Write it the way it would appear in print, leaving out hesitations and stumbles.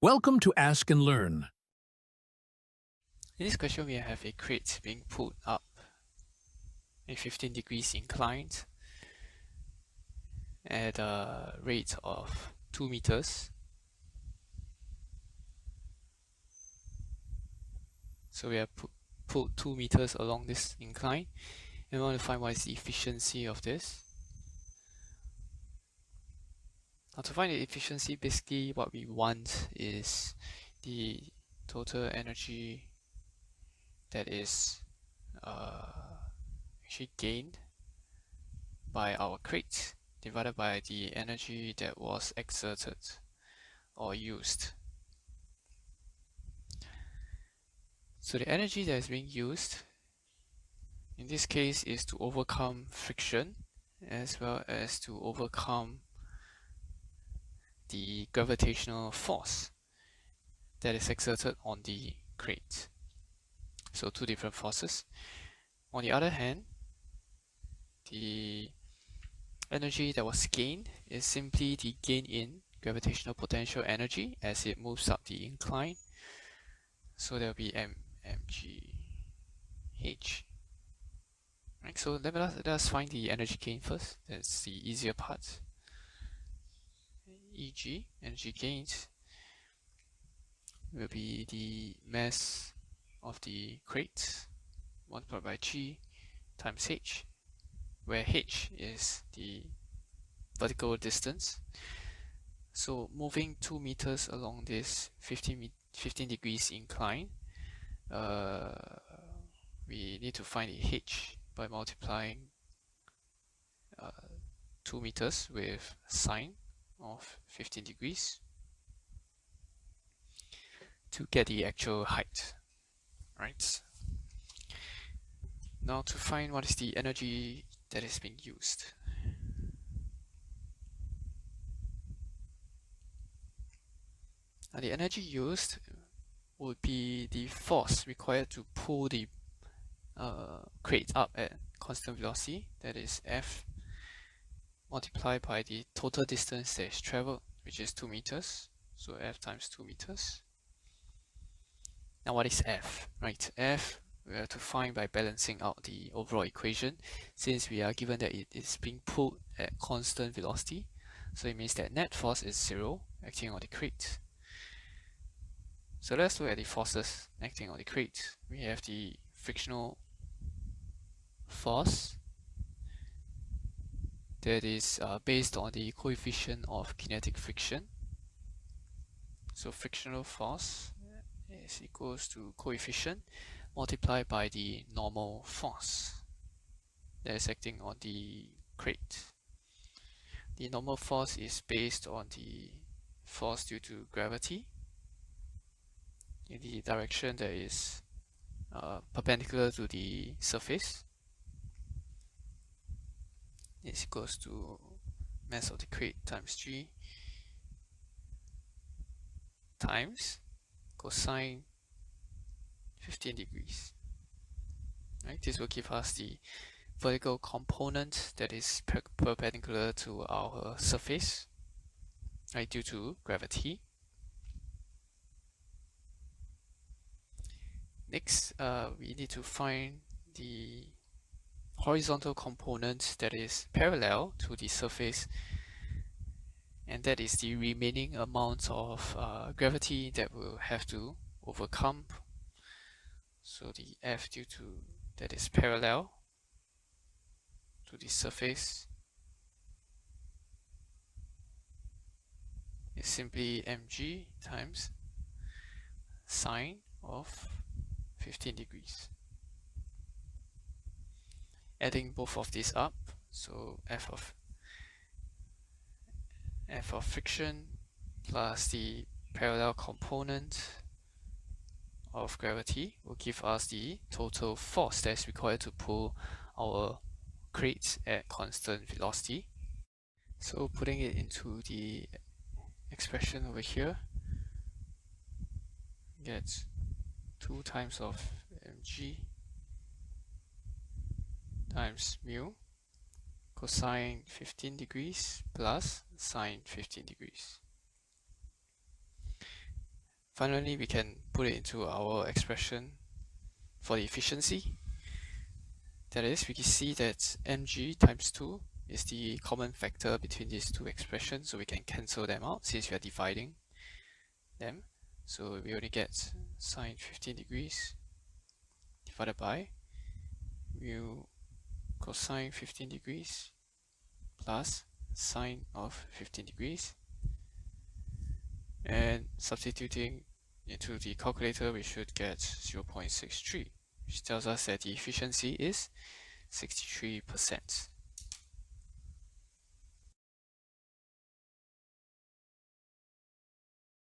Welcome to Ask and Learn. In this question, we have a crate being pulled up a 15 degrees inclined at a rate of 2 meters. So we have pulled 2 meters along this incline, and we want to find what is the efficiency of this. Now, to find the efficiency, basically what we want is the total energy that is actually gained by our crate divided by the energy that was exerted or used. So the energy that is being used in this case is to overcome friction as well as to overcome the gravitational force that is exerted on the crate. So two different forces. On the other hand, the energy that was gained is simply the gain in gravitational potential energy as it moves up the incline. So there will be mgh. Right, so let us find the energy gain first. That's the easier part. E.g., energy gained will be the mass of the crate multiplied by g times h, where h is the vertical distance. So moving 2 meters along this 15 degrees incline, we need to find the h by multiplying 2 meters with sine of 15 degrees to get the actual height, right? Now to find what is the energy that is being used. Now the energy used would be the force required to pull the crate up at constant velocity, that is F, multiplied by the total distance that is traveled, which is 2 meters. So F times 2 meters. Now what is F? Right, F we have to find by balancing out the overall equation, since we are given that it is being pulled at constant velocity. So it means that net force is 0 acting on the crate. So let's look at the forces acting on the crate. We have the frictional force that is based on the coefficient of kinetic friction. So frictional force is equals to coefficient multiplied by the normal force that is acting on the crate. The normal force is based on the force due to gravity in the direction that is perpendicular to the surface. Is equals to mass of the crate times g times cosine 15 degrees. Right, this will give us the vertical component that is perpendicular to our surface, right, due to gravity. Next, we need to find the horizontal component that is parallel to the surface, and that is the remaining amount of gravity that we'll have to overcome. So the F due to that is parallel to the surface is simply mg times sine of 15 degrees. Adding both of these up, so F of friction plus the parallel component of gravity will give us the total force that is required to pull our crate at constant velocity. So putting it into the expression over here, get 2 times of mg times mu cosine 15 degrees plus sine 15 degrees. Finally, we can put it into our expression for the efficiency. That is, we can see that mg times 2 is the common factor between these two expressions, so we can cancel them out since we are dividing them. So we only get sine 15 degrees divided by mu cosine 15 degrees plus sine of 15 degrees. And substituting into the calculator, we should get 0.63, which tells us that the efficiency is 63%.